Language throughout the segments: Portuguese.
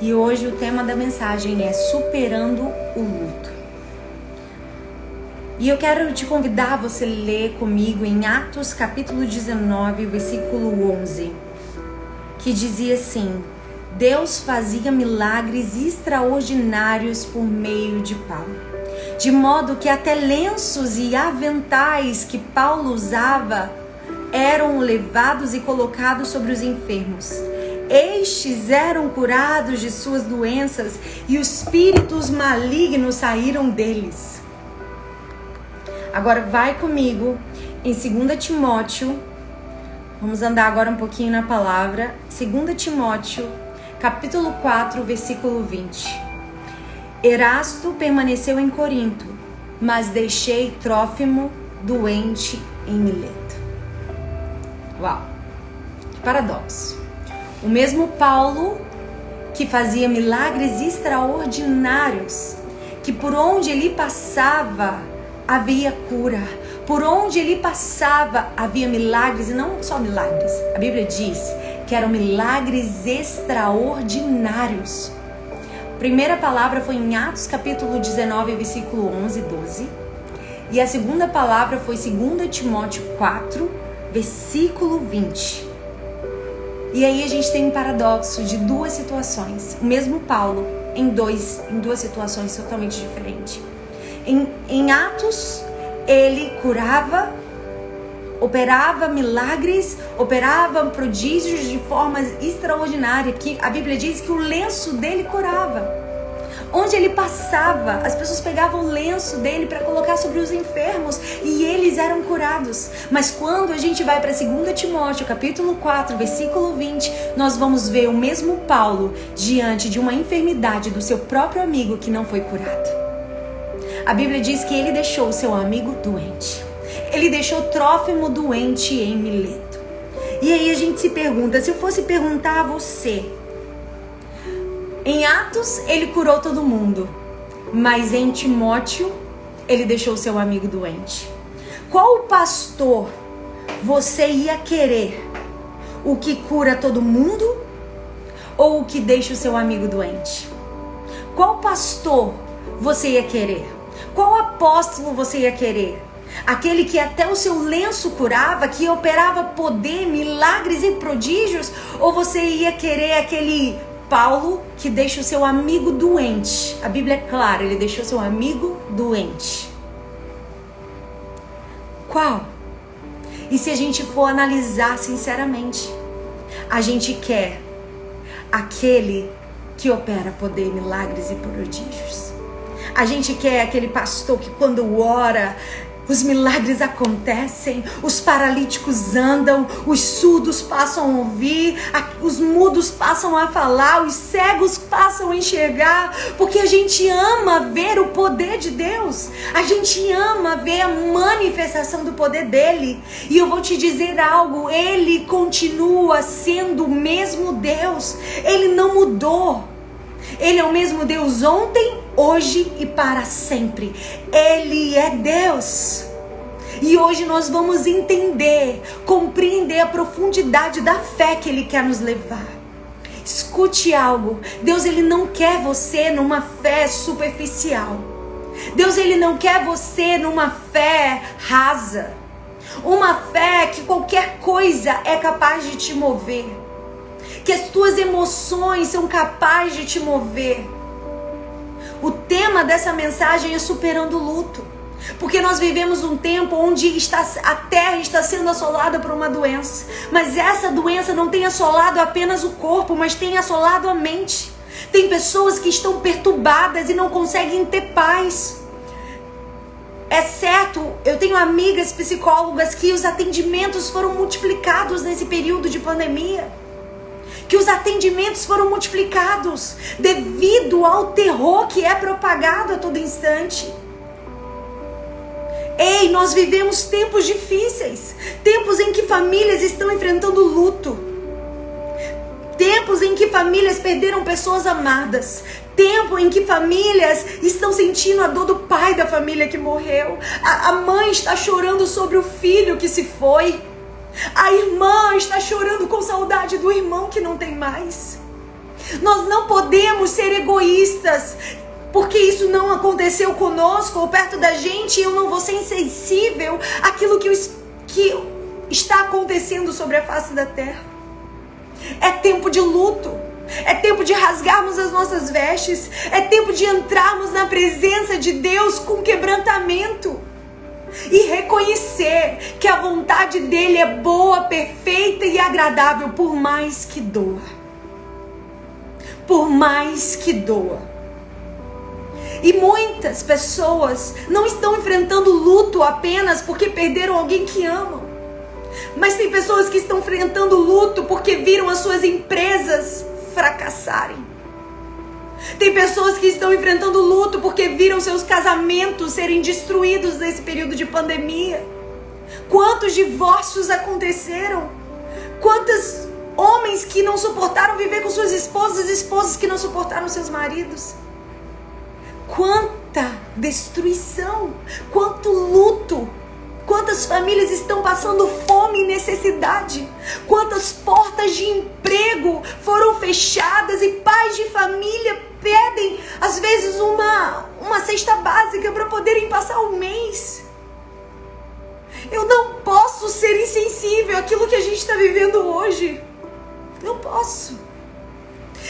E hoje o tema da mensagem é superando o luto. E eu quero te convidar a você ler comigo em Atos capítulo 19, versículo 11, que dizia assim: Deus fazia milagres extraordinários por meio de Paulo, de modo que até lenços e aventais que Paulo usava eram levados e colocados sobre os enfermos. Estes eram curados de suas doenças e os espíritos malignos saíram deles. Agora vai comigo em 2 Timóteo, vamos andar agora um pouquinho na palavra, 2 Timóteo, capítulo 4, versículo 20. Erasto permaneceu em Corinto, mas deixei Trófimo doente em Mileto. Uau, que paradoxo. O mesmo Paulo que fazia milagres extraordinários, que por onde ele passava havia cura, por onde ele passava havia milagres, e não só milagres, a Bíblia diz que eram milagres extraordinários. A primeira palavra foi em Atos capítulo 19, versículo 11 e 12, e a segunda palavra foi 2 Timóteo 4, versículo 20. E aí a gente tem um paradoxo de duas situações. O mesmo Paulo em duas situações totalmente diferentes. Em Atos, ele curava, operava milagres, operava prodígios de formas extraordinárias. Que a Bíblia diz que o lenço dele curava. Onde ele passava, as pessoas pegavam o lenço dele para colocar sobre os enfermos e eles eram curados. Mas quando a gente vai para 2 Timóteo, capítulo 4, versículo 20, nós vamos ver o mesmo Paulo diante de uma enfermidade do seu próprio amigo que não foi curado. A Bíblia diz que ele deixou o seu amigo doente. Ele deixou Trófimo doente em Mileto. E aí a gente se pergunta, se eu fosse perguntar a você, em Atos, ele curou todo mundo, mas em Timóteo, ele deixou seu amigo doente. Qual pastor você ia querer? O que cura todo mundo ou o que deixa o seu amigo doente? Qual pastor você ia querer? Qual apóstolo você ia querer? Aquele que até o seu lenço curava, que operava poder, milagres e prodígios? Ou você ia querer aquele Paulo que deixa o seu amigo doente? A Bíblia é clara, ele deixou seu amigo doente. Qual? E se a gente for analisar sinceramente, a gente quer aquele que opera poder, milagres e prodígios. A gente quer aquele pastor que quando ora, os milagres acontecem, os paralíticos andam, os surdos passam a ouvir, os mudos passam a falar, os cegos passam a enxergar, porque a gente ama ver o poder de Deus, a gente ama ver a manifestação do poder dele. E eu vou te dizer algo, ele continua sendo o mesmo Deus, ele não mudou. Ele é o mesmo Deus ontem, hoje e para sempre. Ele é Deus. E hoje nós vamos entender, compreender a profundidade da fé que Ele quer nos levar. Escute algo. Deus, Ele não quer você numa fé superficial. Deus, Ele não quer você numa fé rasa. Uma fé que qualquer coisa é capaz de te mover. Que as tuas emoções são capazes de te mover. O tema dessa mensagem é superando o luto. Porque nós vivemos um tempo onde a terra está sendo assolada por uma doença. Mas essa doença não tem assolado apenas o corpo, mas tem assolado a mente. Tem pessoas que estão perturbadas e não conseguem ter paz. É certo, eu tenho amigas psicólogas que os atendimentos foram multiplicados nesse período de pandemia. Que os atendimentos foram multiplicados devido ao terror que é propagado a todo instante. Ei, nós vivemos tempos difíceis, tempos em que famílias estão enfrentando luto, tempos em que famílias perderam pessoas amadas, tempo em que famílias estão sentindo a dor do pai da família que morreu, a mãe está chorando sobre o filho que se foi, a irmã está chorando com saudade do irmão que não tem mais. Nós não podemos ser egoístas, porque isso não aconteceu conosco ou perto da gente, e eu não vou ser insensível àquilo que está acontecendo sobre a face da terra. É tempo de luto, é tempo de rasgarmos as nossas vestes, é tempo de entrarmos na presença de Deus com quebrantamento e reconhecer que a vontade dele é boa, perfeita e agradável, por mais que doa. Por mais que doa. E muitas pessoas não estão enfrentando luto apenas porque perderam alguém que amam. Mas tem pessoas que estão enfrentando luto porque viram as suas empresas fracassarem. Tem pessoas que estão enfrentando luto porque viram seus casamentos serem destruídos nesse período de pandemia. Quantos divórcios aconteceram? Quantos homens que não suportaram viver com suas esposas, esposas que não suportaram seus maridos? Quanta destruição, quanto luto. Quantas famílias estão passando fome e necessidade? Quantas portas de emprego foram fechadas e pais de família pedem, às vezes, uma cesta básica para poderem passar o mês? Eu não posso ser insensível àquilo que a gente está vivendo hoje. Não posso.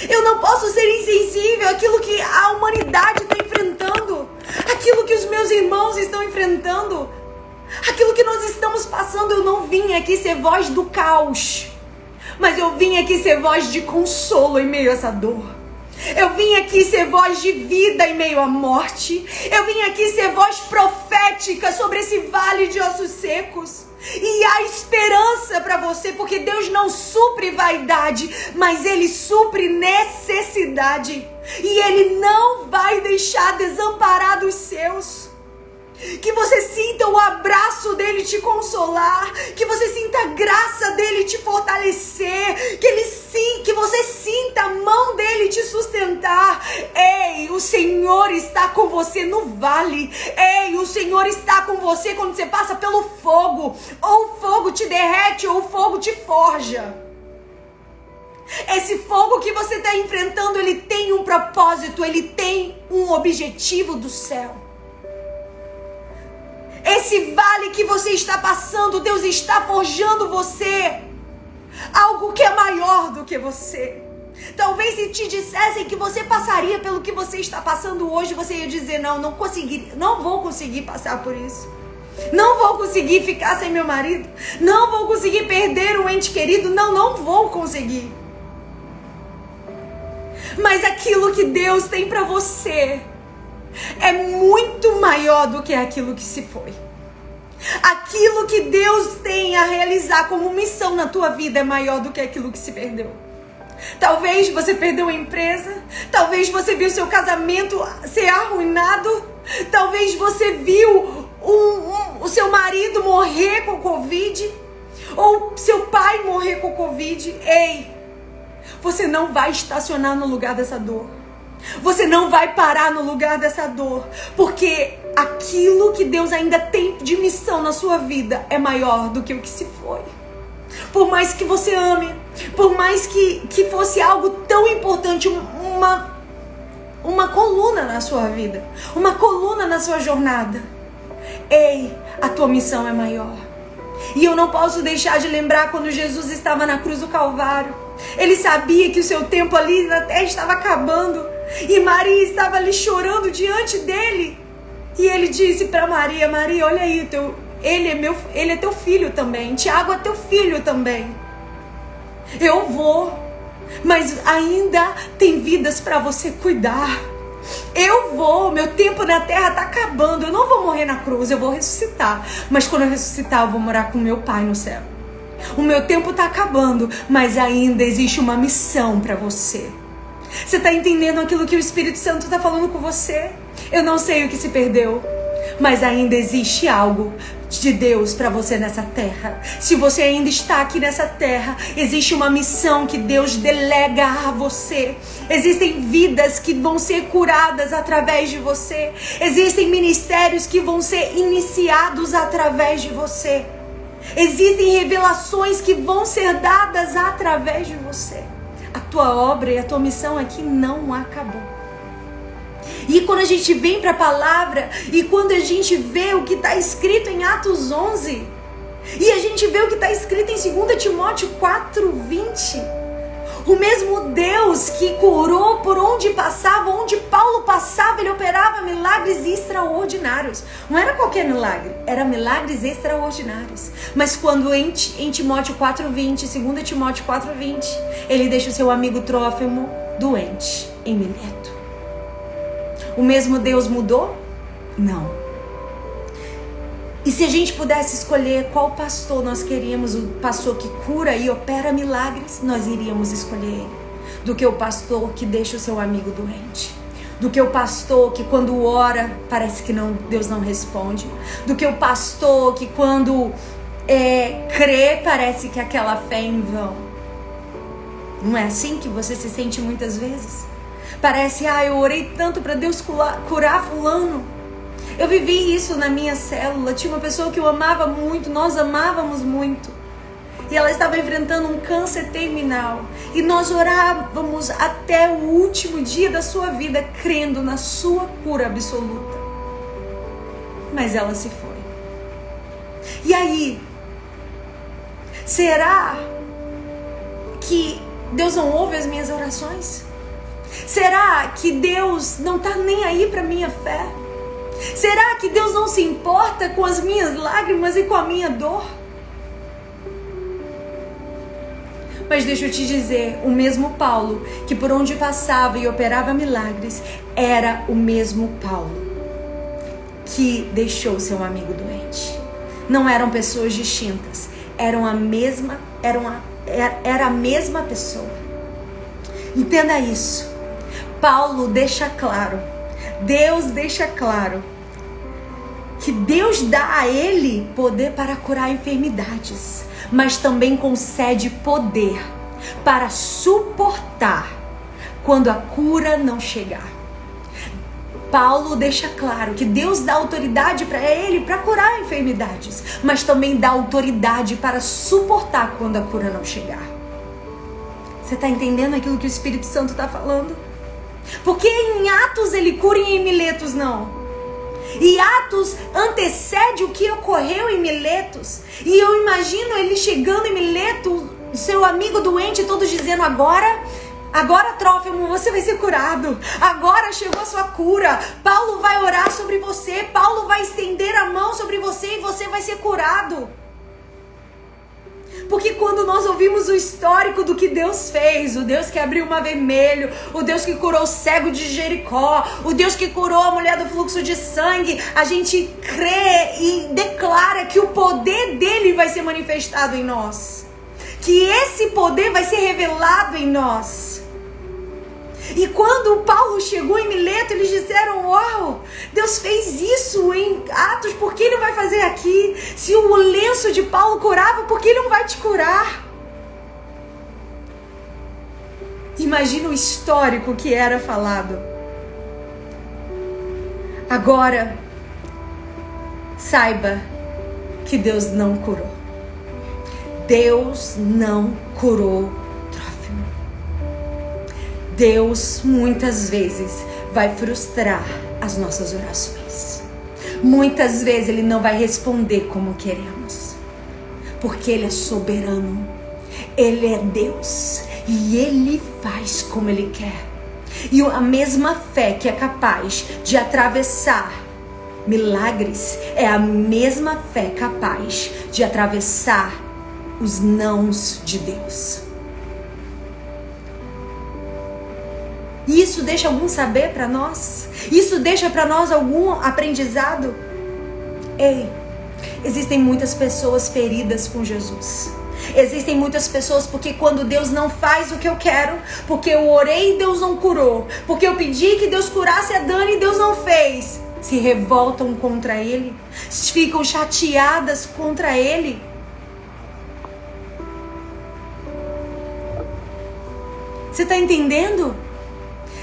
Eu não posso ser insensível àquilo que a humanidade está enfrentando, aquilo que os meus irmãos estão enfrentando, aquilo que nós estamos passando. Eu não vim aqui ser voz do caos, mas eu vim aqui ser voz de consolo em meio a essa dor. Eu vim aqui ser voz de vida em meio à morte. Eu vim aqui ser voz profética sobre esse vale de ossos secos. E há esperança para você, porque Deus não supre vaidade, mas Ele supre necessidade. E Ele não vai deixar desamparado os seus. Que você sinta o abraço dele te consolar, que você sinta a graça dele te fortalecer, que você sinta a mão dele te sustentar. Ei, o Senhor está com você no vale. Ei, o Senhor está com você quando você passa pelo fogo. Ou o fogo te derrete ou o fogo te forja. Esse fogo que você está enfrentando, ele tem um propósito, ele tem um objetivo do céu. Esse vale que você está passando, Deus está forjando você algo que é maior do que você. Talvez se te dissessem que você passaria pelo que você está passando hoje, você ia dizer: não vou conseguir passar por isso. Não vou conseguir ficar sem meu marido. Não vou conseguir perder um ente querido. Não vou conseguir. Mas aquilo que Deus tem para você é muito maior do que aquilo que se foi. Aquilo que Deus tem a realizar como missão na tua vida é maior do que aquilo que se perdeu. Talvez você perdeu a empresa, talvez você viu seu casamento ser arruinado, talvez você viu o seu marido morrer com Covid, ou seu pai morrer com Covid. Ei, você não vai estacionar no lugar dessa dor. Você não vai parar no lugar dessa dor, porque aquilo que Deus ainda tem de missão na sua vida é maior do que o que se foi. Por mais que você ame, por mais que fosse algo tão importante, uma coluna na sua vida, uma coluna na sua jornada. Ei, a tua missão é maior. E eu não posso deixar de lembrar quando Jesus estava na cruz do Calvário. Ele sabia que o seu tempo ali na terra estava acabando. E Maria estava ali chorando diante dele. E ele disse para Maria: Maria, olha aí, ele é teu filho também. Tiago é teu filho também. Eu vou, mas ainda tem vidas para você cuidar. Eu vou, meu tempo na terra está acabando. Eu não vou morrer na cruz, eu vou ressuscitar. Mas quando eu ressuscitar, eu vou morar com meu pai no céu. O meu tempo está acabando, mas ainda existe uma missão para você. Você está entendendo aquilo que o Espírito Santo está falando com você? Eu não sei o que se perdeu, mas ainda existe algo de Deus para você nessa terra. Se você ainda está aqui nessa terra, existe uma missão que Deus delega a você. Existem vidas que vão ser curadas através de você. Existem ministérios que vão ser iniciados através de você. Existem revelações que vão ser dadas através de você. A tua obra e a tua missão aqui não acabou. E quando a gente vem para a palavra, e quando a gente vê o que está escrito em Atos 11, e a gente vê o que está escrito em 2 Timóteo 4:20, o mesmo Deus que curou por onde passava, onde Paulo passava, ele operava milagres extraordinários. Não era qualquer milagre, eram milagres extraordinários. Mas quando em Timóteo 4:20, 2 Timóteo 4:20, ele deixa o seu amigo Trófimo doente em Mileto. O mesmo Deus mudou? Não. E se a gente pudesse escolher qual pastor nós queríamos, o pastor que cura e opera milagres, nós iríamos escolher ele, do que o pastor que deixa o seu amigo doente, do que o pastor que quando ora parece que Deus não responde, do que o pastor que quando crê parece que aquela fé é em vão. Não é assim que você se sente muitas vezes? Parece, eu orei tanto para Deus curar fulano. Eu vivi isso na minha célula. Tinha uma pessoa que eu amava muito, nós amávamos muito. E ela estava enfrentando um câncer terminal. E nós orávamos até o último dia da sua vida, crendo na sua cura absoluta. Mas ela se foi. E aí, será que Deus não ouve as minhas orações? Será que Deus não está nem aí para minha fé? Será que Deus não se importa com as minhas lágrimas e com a minha dor? Mas deixa eu te dizer, o mesmo Paulo que por onde passava e operava milagres, era o mesmo Paulo que deixou seu amigo doente. Não eram pessoas distintas, era a mesma pessoa. Entenda isso. Paulo deixa claro, Deus deixa claro que Deus dá a ele poder para curar enfermidades, mas também concede poder para suportar quando a cura não chegar. Paulo deixa claro que Deus dá autoridade para ele para curar enfermidades, mas também dá autoridade para suportar quando a cura não chegar. Você está entendendo aquilo que o Espírito Santo está falando? Porque em Atos ele cura e em Miletos não. E Atos antecede o que ocorreu em Miletos. E eu imagino ele chegando em Mileto, seu amigo doente, todos dizendo: agora Trófimo, você vai ser curado. Agora chegou a sua cura. Paulo vai orar sobre você. Paulo vai estender a mão sobre você e você vai ser curado. Porque quando nós ouvimos o histórico do que Deus fez, o Deus que abriu o mar vermelho, o Deus que curou o cego de Jericó, o Deus que curou a mulher do fluxo de sangue, a gente crê e declara que o poder dele vai ser manifestado em nós. Que esse poder vai ser revelado em nós. E quando Paulo chegou em Mileto, eles disseram: uau, Deus fez isso em Atos, por que ele não vai fazer aqui? Se o lenço de Paulo curava, por que ele não vai te curar? Imagina o histórico que era falado. Agora, saiba que Deus não curou. Deus não curou Trófimo. Deus muitas vezes vai frustrar as nossas orações. Muitas vezes Ele não vai responder como queremos. Porque Ele é soberano. Ele é Deus. E Ele faz como Ele quer. E a mesma fé que é capaz de atravessar milagres é a mesma fé capaz de atravessar os nãos de Deus. Isso deixa algum saber para nós? Isso deixa para nós algum aprendizado? Ei, existem muitas pessoas feridas com Jesus. Existem muitas pessoas porque quando Deus não faz o que eu quero, porque eu orei e Deus não curou, porque eu pedi que Deus curasse a Dani e Deus não fez, se revoltam contra Ele, ficam chateadas contra Ele. Você está entendendo?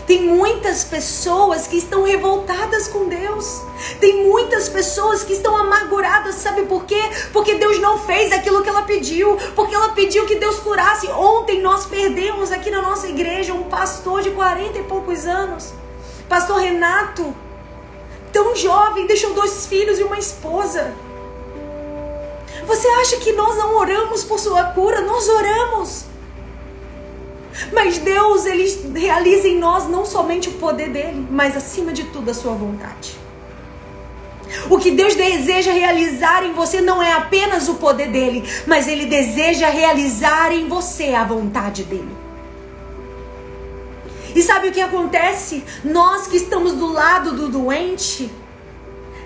Tem muitas pessoas que estão revoltadas com Deus. Tem muitas pessoas que estão amarguradas, sabe por quê? Porque Deus não fez aquilo que ela pediu. Porque ela pediu que Deus curasse. Ontem nós perdemos aqui na nossa igreja um pastor de 40 e poucos anos. Pastor Renato, tão jovem, deixou 2 filhos e uma esposa. Você acha que nós não oramos por sua cura? Nós oramos. Mas Deus, Ele realiza em nós não somente o poder dEle, mas acima de tudo a sua vontade. O que Deus deseja realizar em você não é apenas o poder dEle, mas Ele deseja realizar em você a vontade dEle. E sabe o que acontece? Nós que estamos do lado do doente,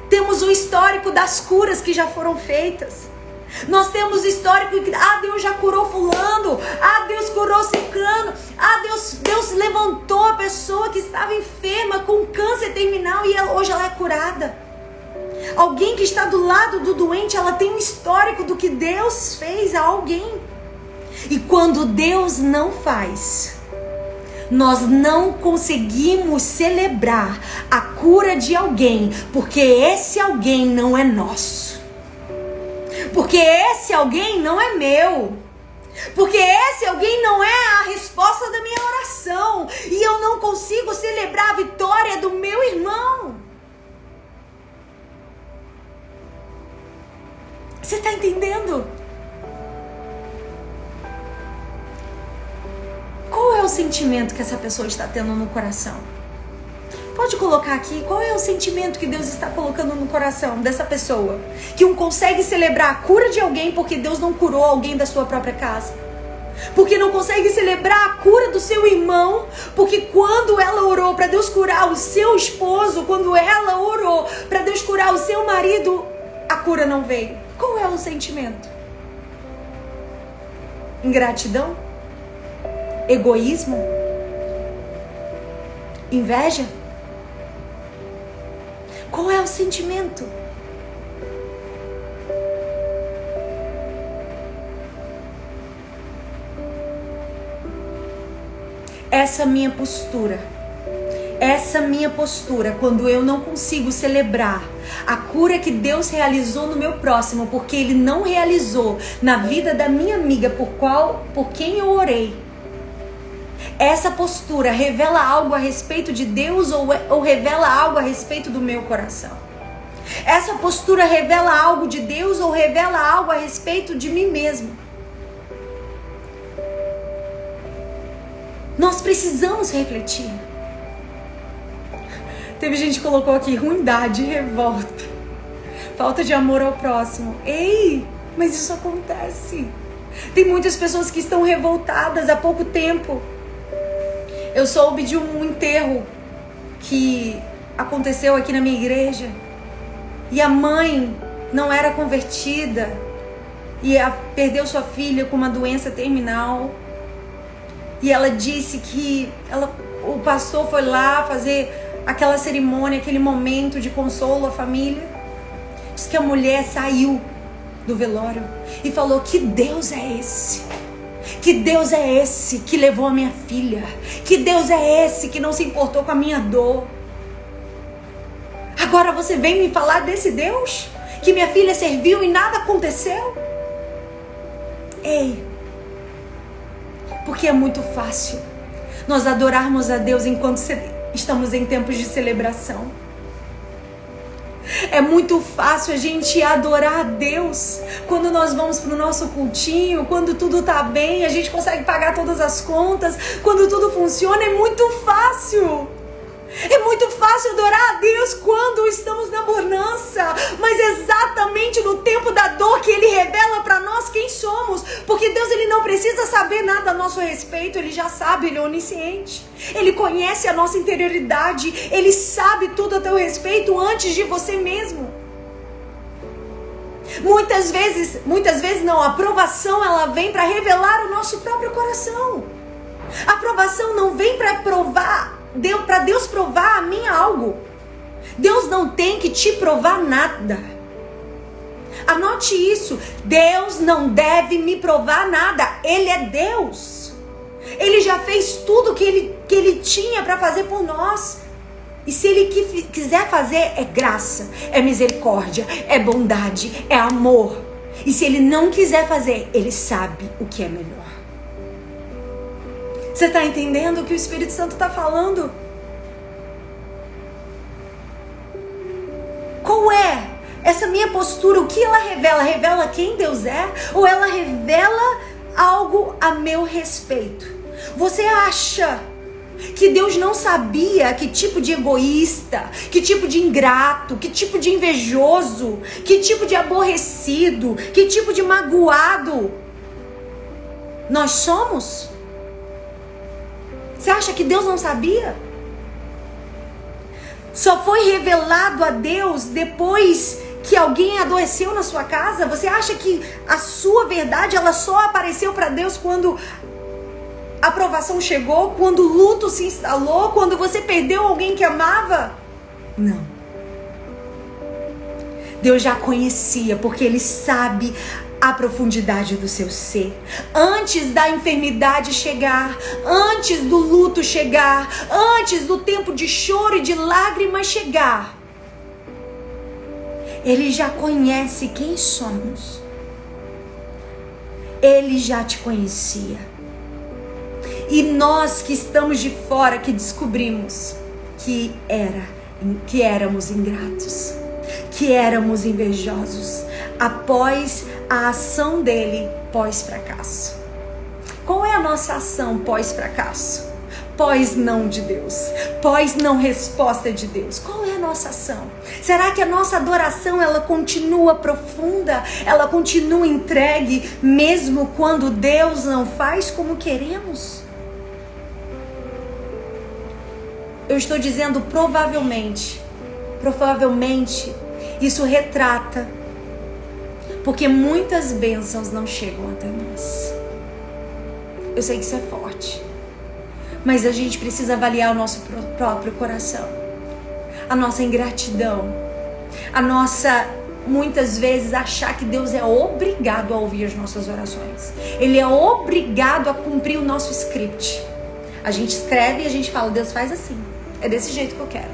temos o histórico das curas que já foram feitas. Nós temos histórico que Deus já curou fulano, Deus curou ciclano, Deus levantou a pessoa que estava enferma com câncer terminal e hoje ela é curada. Alguém que está do lado do doente, ela tem um histórico do que Deus fez a alguém. E quando Deus não faz, nós não conseguimos celebrar a cura de alguém, porque esse alguém não é nosso. Porque esse alguém não é meu. Porque esse alguém não é a resposta da minha oração. E eu não consigo celebrar a vitória do meu irmão. Você está entendendo? Qual é o sentimento que essa pessoa está tendo no coração? Pode colocar aqui, qual é o sentimento que Deus está colocando no coração dessa pessoa? Que não consegue celebrar a cura de alguém porque Deus não curou alguém da sua própria casa. Porque não consegue celebrar a cura do seu irmão, porque quando ela orou para Deus curar o seu esposo, quando ela orou para Deus curar o seu marido, a cura não veio. Qual é o sentimento? Ingratidão? Egoísmo? Inveja? Qual é o sentimento? Essa minha postura, quando eu não consigo celebrar a cura que Deus realizou no meu próximo, porque Ele não realizou na vida da minha amiga por quem eu orei. Essa postura revela algo a respeito de Deus ou revela algo a respeito do meu coração? Essa postura revela algo de Deus ou revela algo a respeito de mim mesmo? Nós precisamos refletir. Teve gente que colocou aqui ruindade, revolta, falta de amor ao próximo. Ei, mas isso acontece. Tem muitas pessoas que estão revoltadas há pouco tempo. Eu soube de um enterro que aconteceu aqui na minha igreja. E a mãe não era convertida. E perdeu sua filha com uma doença terminal. E ela disse que o pastor foi lá fazer aquela cerimônia, aquele momento de consolo à família. Diz que a mulher saiu do velório e falou: que Deus é esse? Que Deus é esse que levou a minha filha? Que Deus é esse que não se importou com a minha dor? Agora você vem me falar desse Deus? Que minha filha serviu e nada aconteceu? Ei, porque é muito fácil nós adorarmos a Deus enquanto estamos em tempos de celebração. É muito fácil a gente adorar a Deus quando nós vamos para o nosso cultinho, quando tudo tá bem, a gente consegue pagar todas as contas, quando tudo funciona, é muito fácil. É muito fácil adorar a Deus quando estamos na bonança, mas exatamente no tempo da dor que Ele revela para nós quem somos, porque Deus, Ele não precisa saber nada a nosso respeito, Ele já sabe, Ele é onisciente, Ele conhece a nossa interioridade, Ele sabe tudo a teu respeito antes de você mesmo. Muitas vezes não, a aprovação ela vem para revelar o nosso próprio coração. A aprovação não vem para Deus provar a mim algo. Deus não tem que te provar nada. Anote isso. Deus não deve me provar nada. Ele é Deus. Ele já fez tudo que Ele tinha para fazer por nós. E se Ele quiser fazer, é graça, é misericórdia, é bondade, é amor. E se Ele não quiser fazer, Ele sabe o que é melhor. Você está entendendo o que o Espírito Santo está falando? Qual é essa minha postura? O que ela revela? Revela quem Deus é? Ou ela revela algo a meu respeito? Você acha que Deus não sabia que tipo de egoísta, que tipo de ingrato, que tipo de invejoso, que tipo de aborrecido, que tipo de magoado nós somos? Você acha que Deus não sabia? Só foi revelado a Deus depois que alguém adoeceu na sua casa? Você acha que a sua verdade ela só apareceu para Deus quando a aprovação chegou, quando o luto se instalou, quando você perdeu alguém que amava? Não. Deus já conhecia, porque Ele sabe a profundidade do seu ser. Antes da enfermidade chegar, antes do luto chegar, antes do tempo de choro e de lágrimas chegar, Ele já conhece quem somos. Ele já te conhecia. E nós que estamos de fora, que descobrimos que éramos ingratos, que éramos invejosos, após a ação dele pós-fracasso. Qual é a nossa ação pós-fracasso? Pós-não de Deus, pós-não resposta de Deus. Qual é a nossa ação? Será que a nossa adoração ela continua profunda? Ela continua entregue mesmo quando Deus não faz como queremos? Eu estou dizendo provavelmente isso retrata, porque muitas bênçãos não chegam até nós. Eu sei que isso é forte, mas a gente precisa avaliar o nosso próprio coração, a nossa ingratidão, a nossa, muitas vezes, achar que Deus é obrigado a ouvir as nossas orações. Ele é obrigado a cumprir o nosso script. A gente escreve e a gente fala, Deus faz assim, é desse jeito que eu quero.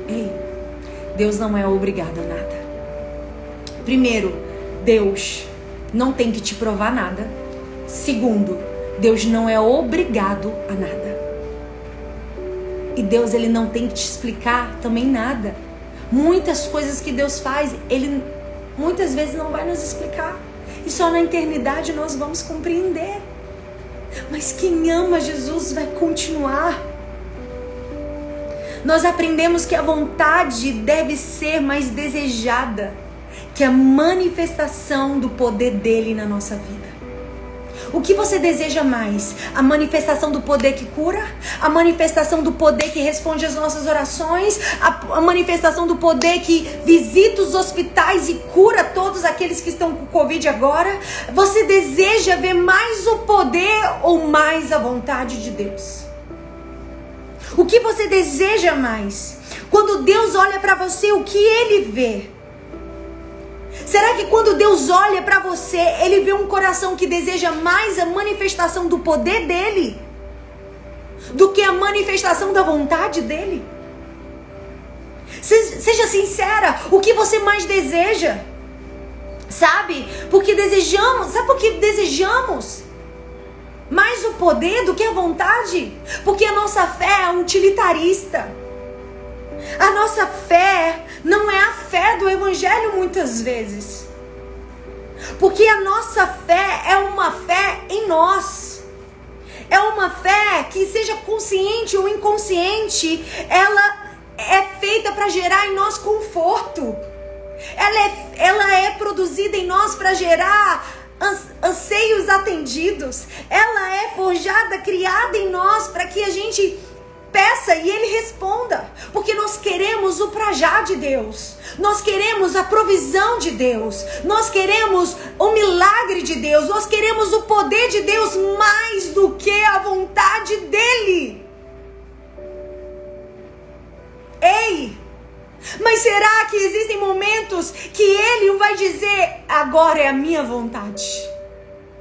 Ei, Deus não é obrigado a nada. Primeiro, Deus não tem que te provar nada. Segundo, Deus não é obrigado a nada. E Deus, Ele não tem que te explicar também nada. Muitas coisas que Deus faz, Ele muitas vezes não vai nos explicar. E só na eternidade nós vamos compreender. Mas quem ama Jesus vai continuar. Nós aprendemos que a vontade deve ser mais desejada que a manifestação do poder dele na nossa vida. O que você deseja mais? A manifestação do poder que cura? A manifestação do poder que responde às nossas orações? A manifestação do poder que visita os hospitais e cura todos aqueles que estão com Covid agora? Você deseja ver mais o poder ou mais a vontade de Deus? O que você deseja mais? Quando Deus olha para você, o que Ele vê? Será que quando Deus olha para você, Ele vê um coração que deseja mais a manifestação do poder dEle do que a manifestação da vontade dEle? Seja sincera, o que você mais deseja? Sabe? Porque desejamos, sabe por que desejamos mais o poder do que a vontade? Porque a nossa fé é utilitarista. A nossa fé não é a fé do Evangelho muitas vezes. Porque a nossa fé é uma fé em nós. É uma fé que, seja consciente ou inconsciente, ela é feita para gerar em nós conforto. Ela é produzida em nós para gerar anseios atendidos. Ela é forjada, criada em nós para que a gente peça e Ele responda, porque nós queremos o pra já de Deus, nós queremos a provisão de Deus, nós queremos o milagre de Deus, nós queremos o poder de Deus mais do que a vontade dEle. Ei, mas será que existem momentos que Ele vai dizer, agora é a minha vontade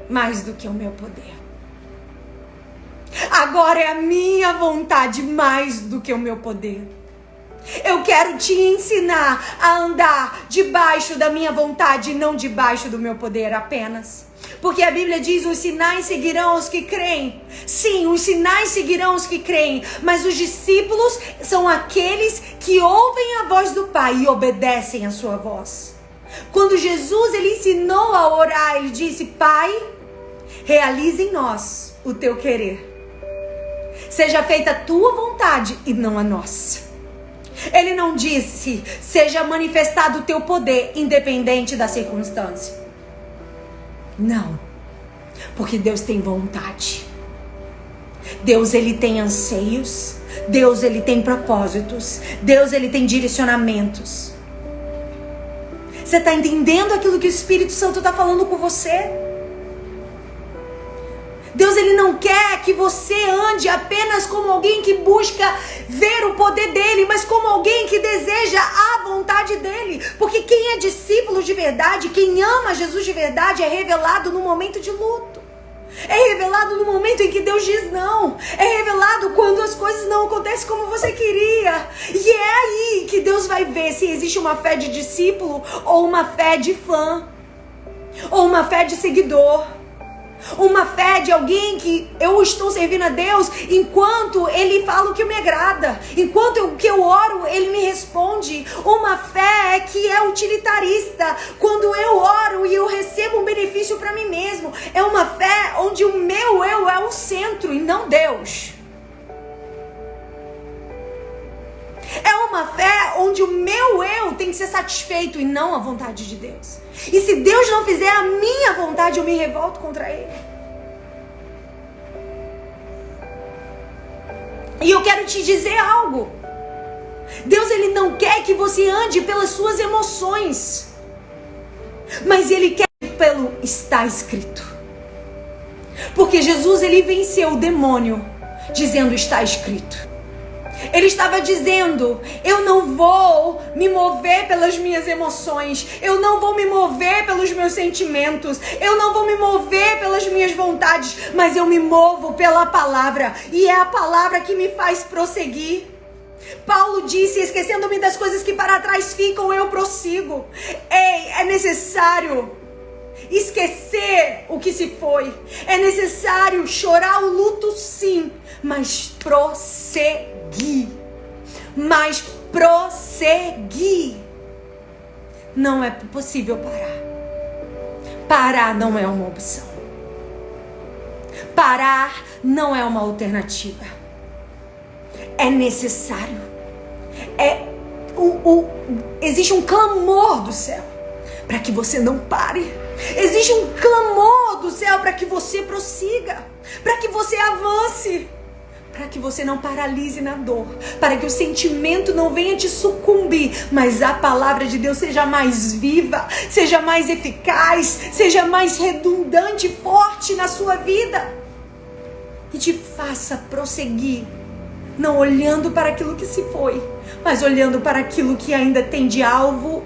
mais do que o meu poder? Agora é a minha vontade mais do que o meu poder. Eu quero te ensinar a andar debaixo da minha vontade e não debaixo do meu poder apenas. Porque a Bíblia diz: os sinais seguirão os que creem. Sim, os sinais seguirão os que creem. Mas os discípulos são aqueles que ouvem a voz do Pai e obedecem a sua voz. Quando Jesus ele ensinou a orar, ele disse: Pai, realize em nós o teu querer. Seja feita a tua vontade e não a nossa. Ele não disse: seja manifestado o teu poder, independente da circunstância. Não. Porque Deus tem vontade. Deus ele tem anseios. Deus ele tem propósitos. Deus ele tem direcionamentos. Você está entendendo aquilo que o Espírito Santo está falando com você? Deus ele não quer que você ande apenas como alguém que busca ver o poder dele, mas como alguém que deseja a vontade dele. Porque quem é discípulo de verdade, quem ama Jesus de verdade, é revelado no momento de luto. É revelado no momento em que Deus diz não. É revelado quando as coisas não acontecem como você queria. E é aí que Deus vai ver se existe uma fé de discípulo ou uma fé de fã. Ou uma fé de seguidor. Uma fé de alguém que eu estou servindo a Deus enquanto Ele fala o que me agrada. Enquanto que eu oro, Ele me responde. Uma fé que é utilitarista. Quando eu oro e eu recebo um benefício para mim mesmo. É uma fé onde o meu eu é o centro e não Deus. É uma fé onde o meu eu tem que ser satisfeito e não a vontade de Deus. E se Deus não fizer a minha vontade, eu me revolto contra Ele. E eu quero te dizer algo. Deus ele não quer que você ande pelas suas emoções. Mas Ele quer pelo está escrito. Porque Jesus ele venceu o demônio dizendo está escrito. Ele estava dizendo: eu não vou me mover pelas minhas emoções, eu não vou me mover pelos meus sentimentos, eu não vou me mover pelas minhas vontades, mas eu me movo pela palavra, e é a palavra que me faz prosseguir. Paulo disse: esquecendo-me das coisas que para trás ficam, eu prossigo. Ei, é necessário esquecer o que se foi, é necessário chorar o luto, sim, mas prosseguir. Mas prosseguir. Não é possível parar. Parar não é uma opção. Parar não é uma alternativa. É necessário. Existe um clamor do céu para que você não pare. Existe um clamor do céu para que você prossiga, para que você avance, para que você não paralise na dor, para que o sentimento não venha te sucumbir, mas a palavra de Deus seja mais viva, seja mais eficaz, seja mais redundante e forte na sua vida e te faça prosseguir, não olhando para aquilo que se foi, mas olhando para aquilo que ainda tem de alvo,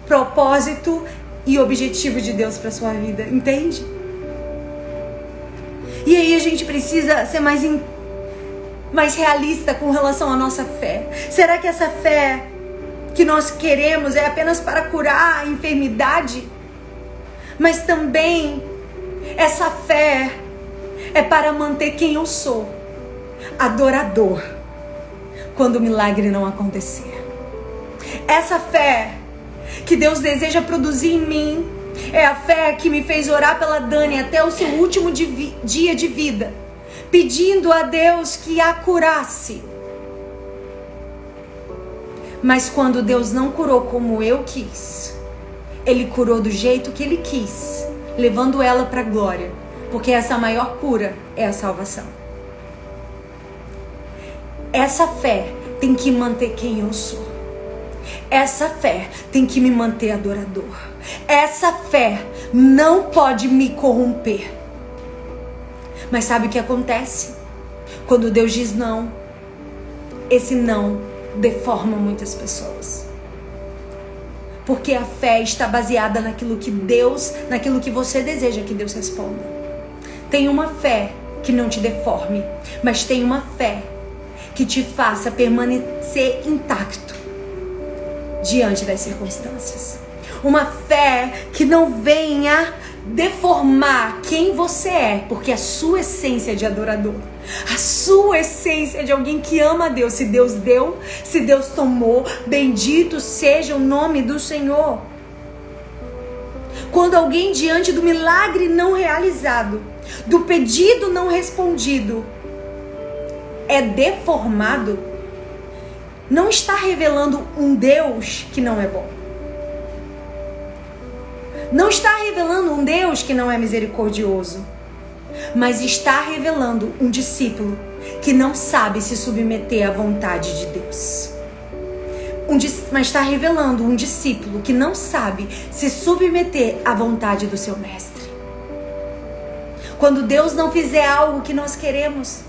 propósito e objetivo de Deus para sua vida, entende? E aí a gente precisa ser mais realista com relação à nossa fé. Será que essa fé que nós queremos é apenas para curar a enfermidade? Mas também essa fé é para manter quem eu sou, adorador, quando o milagre não acontecer. Essa fé que Deus deseja produzir em mim é a fé que me fez orar pela Dani até o seu último dia de vida, pedindo a Deus que a curasse. Mas quando Deus não curou como eu quis, Ele curou do jeito que Ele quis, levando ela para a glória, porque essa maior cura é a salvação. Essa fé tem que manter quem eu sou. Essa fé tem que me manter adorador. Essa fé não pode me corromper. Mas sabe o que acontece? Quando Deus diz não, esse não deforma muitas pessoas. Porque a fé está baseada naquilo que você deseja que Deus responda. Tem uma fé que não te deforme, mas tenha uma fé que te faça permanecer intacto diante das circunstâncias. Uma fé que não venha deformar quem você é, porque a sua essência é de adorador, a sua essência é de alguém que ama a Deus. Se Deus deu, se Deus tomou, bendito seja o nome do Senhor. Quando alguém diante do milagre não realizado, do pedido não respondido, é deformado, não está revelando um Deus que não é bom. Não está revelando um Deus que não é misericordioso, mas está revelando um discípulo que não sabe se submeter à vontade de Deus. Mas está revelando um discípulo que não sabe se submeter à vontade do seu mestre. Quando Deus não fizer algo que nós queremos,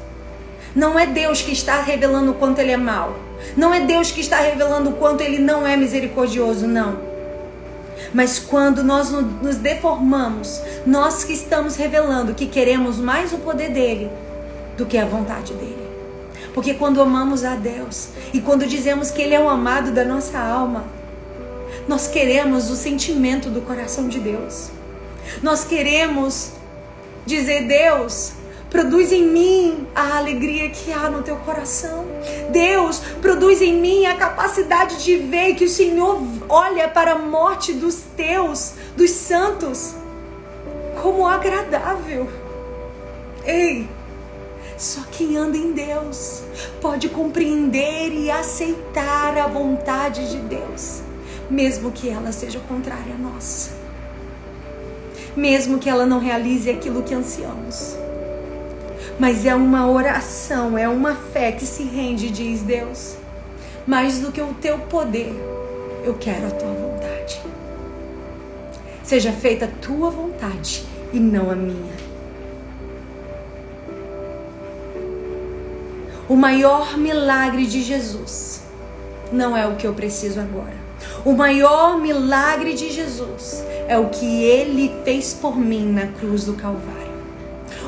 não é Deus que está revelando o quanto Ele é mau. Não é Deus que está revelando o quanto Ele não é misericordioso, não. Mas quando nós nos deformamos, nós que estamos revelando que queremos mais o poder dEle do que a vontade dEle. Porque quando amamos a Deus e quando dizemos que Ele é o amado da nossa alma, nós queremos o sentimento do coração de Deus. Nós queremos dizer: Deus, produz em mim a alegria que há no teu coração. Deus, produz em mim a capacidade de ver que o Senhor olha para a morte dos teus, dos santos, como agradável. Ei, só quem anda em Deus pode compreender e aceitar a vontade de Deus, mesmo que ela seja contrária a nossa, mesmo que ela não realize aquilo que ansiamos. Mas é uma oração, é uma fé que se rende e diz: Deus, mais do que o teu poder, eu quero a tua vontade. Seja feita a tua vontade e não a minha. O maior milagre de Jesus não é o que eu preciso agora. O maior milagre de Jesus é o que Ele fez por mim na cruz do Calvário.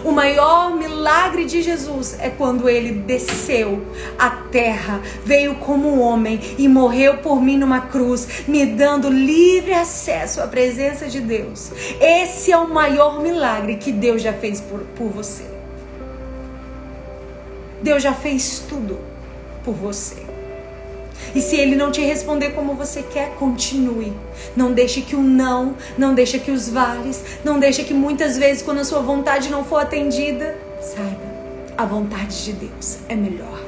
O maior milagre de Jesus é quando Ele desceu à terra, veio como homem e morreu por mim numa cruz, me dando livre acesso à presença de Deus. Esse é o maior milagre que Deus já fez por você. Deus já fez tudo por você. E se Ele não te responder como você quer, continue. Não deixe que o não deixe que os vales, não deixe que muitas vezes quando a sua vontade não for atendida, saiba, a vontade de Deus é melhor.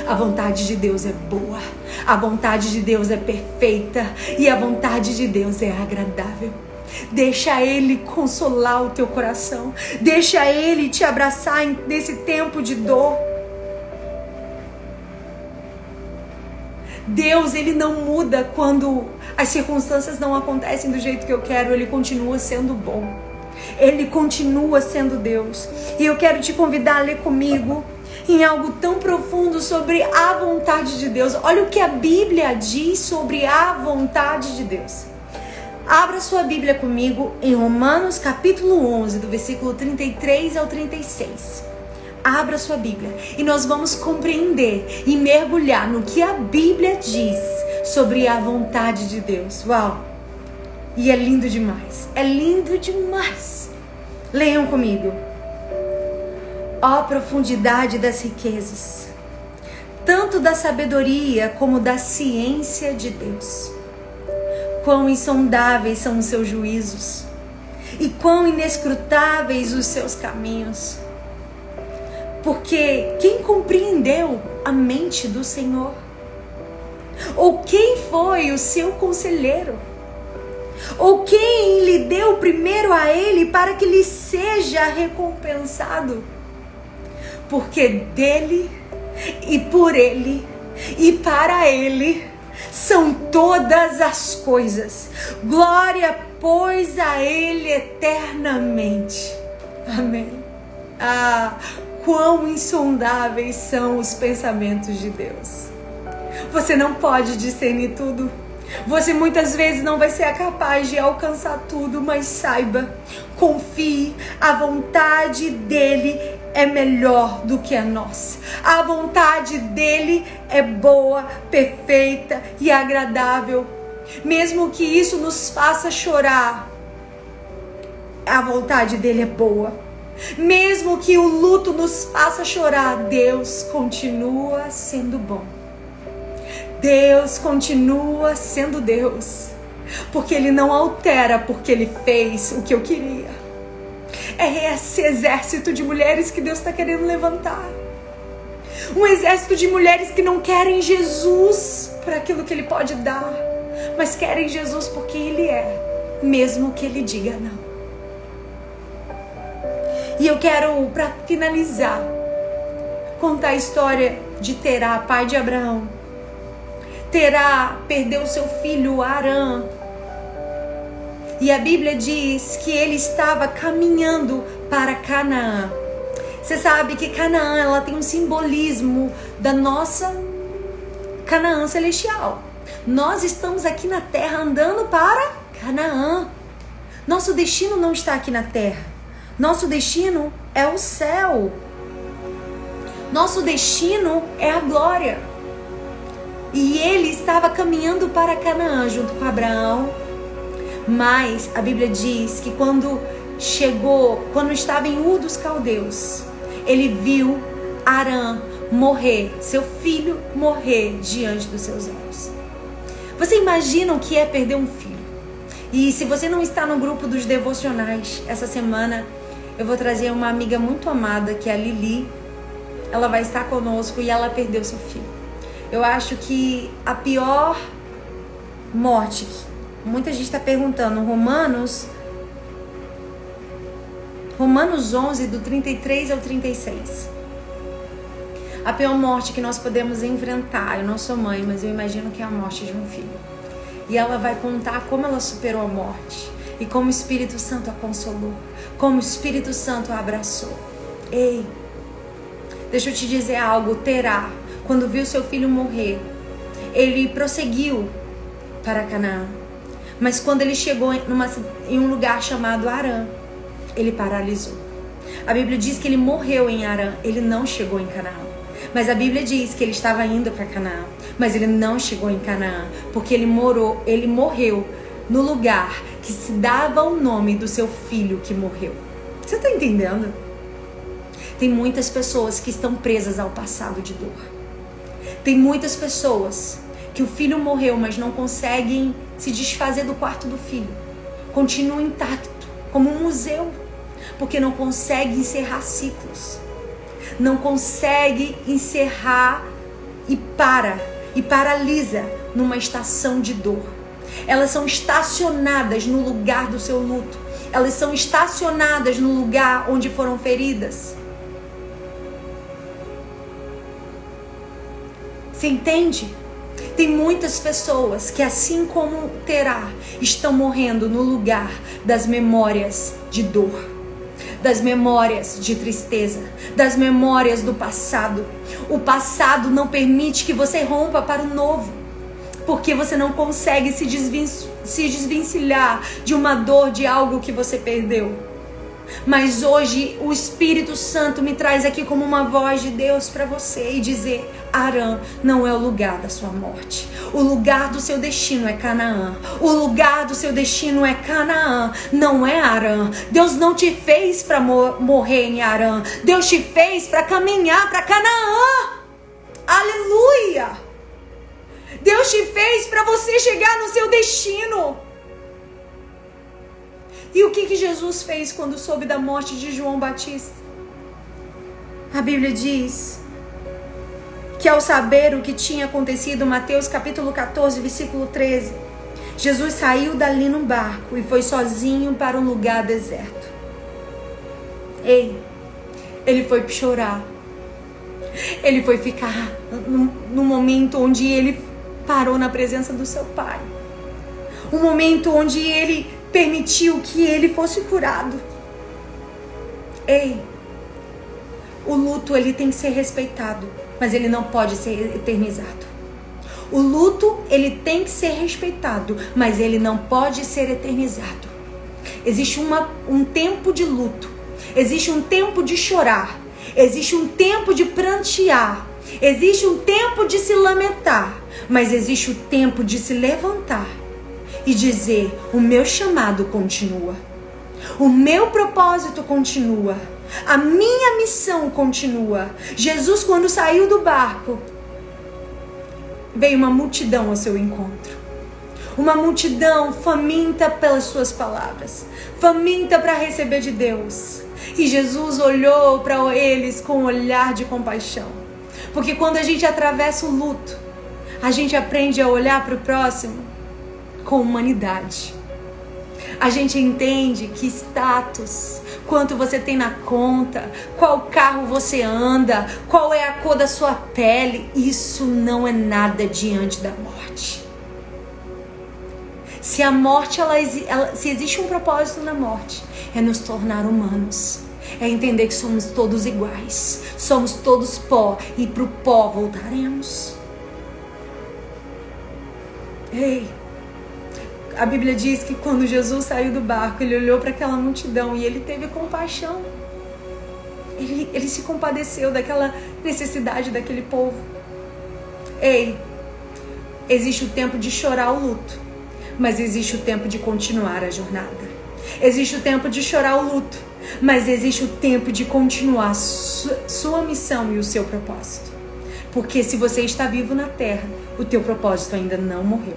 A vontade de Deus é boa. A vontade de Deus é perfeita. E a vontade de Deus é agradável. Deixa Ele consolar o teu coração. Deixa Ele te abraçar nesse tempo de dor. Deus, Ele não muda quando as circunstâncias não acontecem do jeito que eu quero. Ele continua sendo bom. Ele continua sendo Deus. E eu quero te convidar a ler comigo em algo tão profundo sobre a vontade de Deus. Olha o que a Bíblia diz sobre a vontade de Deus. Abra sua Bíblia comigo em Romanos capítulo 11, do versículo 33 ao 36. Abra sua Bíblia e nós vamos compreender e mergulhar no que a Bíblia diz sobre a vontade de Deus. Uau! E é lindo demais. É lindo demais. Leiam comigo. Ó profundidade das riquezas, tanto da sabedoria como da ciência de Deus. Quão insondáveis são os seus juízos e quão inescrutáveis os seus caminhos. Porque quem compreendeu a mente do Senhor? Ou quem foi o seu conselheiro? Ou quem lhe deu primeiro a Ele para que lhe seja recompensado? Porque dele e por Ele e para Ele são todas as coisas. Glória, pois, a Ele eternamente. Amém. Quão insondáveis são os pensamentos de Deus. Você não pode discernir tudo. Você muitas vezes não vai ser capaz de alcançar tudo, mas saiba, confie, a vontade dele é melhor do que a nossa. A vontade dele é boa, perfeita e agradável. Mesmo que isso nos faça chorar, a vontade dele é boa. Mesmo que o luto nos faça chorar, Deus continua sendo bom. Deus continua sendo Deus. Porque Ele não altera, porque Ele fez o que eu queria. É esse exército de mulheres que Deus está querendo levantar. Um exército de mulheres que não querem Jesus por aquilo que Ele pode dar, mas querem Jesus porque Ele é, mesmo que Ele diga não. E eu quero, para finalizar, contar a história de Terá, pai de Abraão. Terá perdeu seu filho Arã. E a Bíblia diz que ele estava caminhando para Canaã. Você sabe que Canaã, ela tem um simbolismo da nossa Canaã celestial. Nós estamos aqui na terra andando para Canaã. Nosso destino não está aqui na terra. Nosso destino é o céu. Nosso destino é a glória. E ele estava caminhando para Canaã junto com Abraão. Mas a Bíblia diz que quando estava em Ur dos Caldeus, ele viu Arã morrer, seu filho morrer diante dos seus olhos. Você imagina o que é perder um filho? E se você não está no grupo dos devocionais, essa semana eu vou trazer uma amiga muito amada, que é a Lili. Ela vai estar conosco e ela perdeu seu filho. Eu acho que a pior morte, muita gente está perguntando, Romanos 11, do 33 ao 36. A pior morte que nós podemos enfrentar, eu não sou mãe, mas eu imagino que é a morte de um filho. E ela vai contar como ela superou a morte e como o Espírito Santo a consolou, como o Espírito Santo a abraçou. Ei, deixa eu te dizer algo, Terá, quando viu seu filho morrer, ele prosseguiu para Canaã. Mas quando ele chegou em um lugar chamado Arã, ele paralisou. A Bíblia diz que ele morreu em Arã, ele não chegou em Canaã. Mas a Bíblia diz que ele estava indo para Canaã, mas ele não chegou em Canaã, porque ele morreu no lugar que se dava o nome do seu filho que morreu. Você está entendendo? Tem muitas pessoas que estão presas ao passado de dor. Tem muitas pessoas que o filho morreu, mas não conseguem se desfazer do quarto do filho. Continua intacto, como um museu, porque não consegue encerrar ciclos. Não consegue encerrar e paralisa numa estação de dor. Elas são estacionadas no lugar do seu luto. Elas são estacionadas no lugar onde foram feridas. Você entende? Tem muitas pessoas que, assim como Terá, estão morrendo no lugar das memórias de dor, das memórias de tristeza, das memórias do passado. O passado não permite que você rompa para o novo, porque você não consegue se desvencilhar de uma dor, de algo que você perdeu. Mas hoje o Espírito Santo me traz aqui como uma voz de Deus para você e dizer: Arã não é o lugar da sua morte. O lugar do seu destino é Canaã. O lugar do seu destino é Canaã, não é Arã. Deus não te fez para morrer em Arã. Deus te fez para caminhar para Canaã. Aleluia! Deus te fez para você chegar no seu destino. E o que Jesus fez quando soube da morte de João Batista? A Bíblia diz que ao saber o que tinha acontecido, Mateus capítulo 14, versículo 13, Jesus saiu dali num barco e foi sozinho para um lugar deserto. Ei, ele foi chorar. Ele foi ficar no momento onde ele parou na presença do seu Pai. Um momento onde ele permitiu que ele fosse curado. Ei, o luto ele tem que ser respeitado, mas ele não pode ser eternizado. O luto ele tem que ser respeitado, mas ele não pode ser eternizado. Existe um tempo de luto, existe um tempo de chorar, Existe um tempo de prantear, existe um tempo de se lamentar, mas existe o tempo de se levantar e dizer: o meu chamado continua, o meu propósito continua, a minha missão continua. Jesus, quando saiu do barco, veio uma multidão ao seu encontro. Uma multidão faminta pelas suas palavras, faminta para receber de Deus. E Jesus olhou para eles com um olhar de compaixão. Porque quando a gente atravessa o luto, a gente aprende a olhar para o próximo com humanidade. A gente entende que status, quanto você tem na conta, qual carro você anda, qual é a cor da sua pele, isso não é nada diante da morte. Se a morte, se existe um propósito na morte, é nos tornar humanos. É entender que somos todos iguais. Somos todos pó e pro pó voltaremos. Ei, a Bíblia diz que quando Jesus saiu do barco, ele olhou para aquela multidão e ele teve compaixão. Ele se compadeceu daquela necessidade daquele povo. Ei, existe o tempo de chorar o luto, mas existe o tempo de continuar a jornada. Existe o tempo de chorar o luto, mas existe o tempo de continuar sua missão e o seu propósito. Porque se você está vivo na terra, o teu propósito ainda não morreu.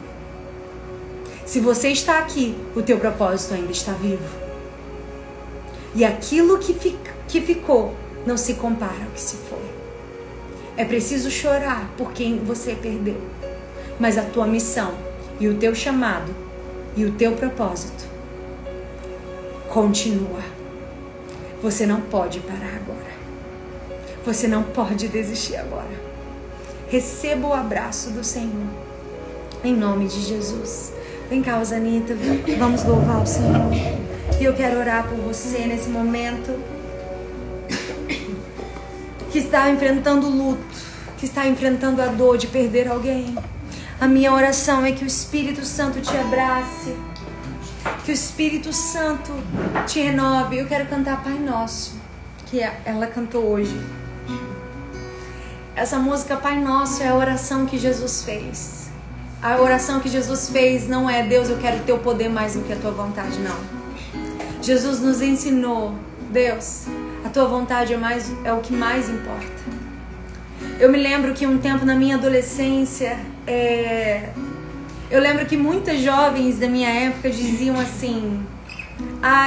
Se você está aqui, o teu propósito ainda está vivo. E aquilo que ficou não se compara ao que se foi. É preciso chorar por quem você perdeu, mas a tua missão e o teu chamado e o teu propósito continua. Você não pode parar agora. Você não pode desistir agora. Receba o abraço do Senhor, em nome de Jesus. Vem cá, Osanita, vamos louvar o Senhor. E eu quero orar por você nesse momento que está enfrentando luto, que está enfrentando a dor de perder alguém. A minha oração é que o Espírito Santo te abrace, que o Espírito Santo te renove. Eu quero cantar Pai Nosso, que ela cantou hoje. Essa música Pai Nosso é a oração que Jesus fez. A oração que Jesus fez não é: Deus, eu quero teu poder mais do que a tua vontade, não. Jesus nos ensinou: Deus, a tua vontade é o que mais importa. Eu me lembro que um tempo na minha adolescência, eu lembro que muitas jovens da minha época diziam assim: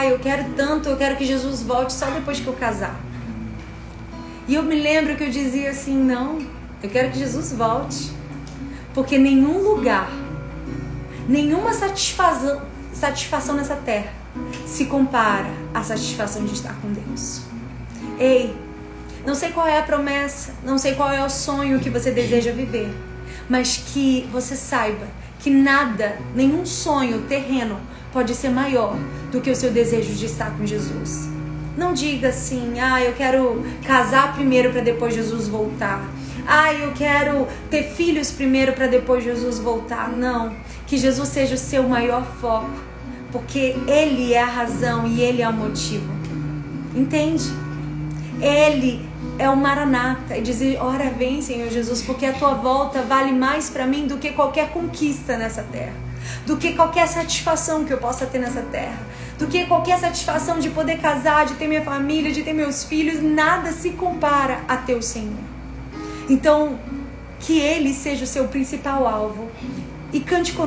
eu quero tanto, eu quero que Jesus volte só depois que eu casar. E eu me lembro que eu dizia assim: não, eu quero que Jesus volte. Porque nenhum lugar, nenhuma satisfação nessa terra se compara à satisfação de estar com Deus. Ei, não sei qual é a promessa, não sei qual é o sonho que você deseja viver, mas que você saiba que nada, nenhum sonho terreno pode ser maior do que o seu desejo de estar com Jesus. Não diga assim: eu quero casar primeiro para depois Jesus voltar. Eu quero ter filhos primeiro para depois Jesus voltar. Não, que Jesus seja o seu maior foco, porque Ele é a razão e Ele é o motivo. Entende? Ele é o Maranata e dizer: ora vem, Senhor Jesus, porque a tua volta vale mais para mim do que qualquer conquista nessa terra, do que qualquer satisfação que eu possa ter nessa terra, do que qualquer satisfação de poder casar, de ter minha família, de ter meus filhos. Nada se compara a teu Senhor. Então, que Ele seja o seu principal alvo. E cante comigo.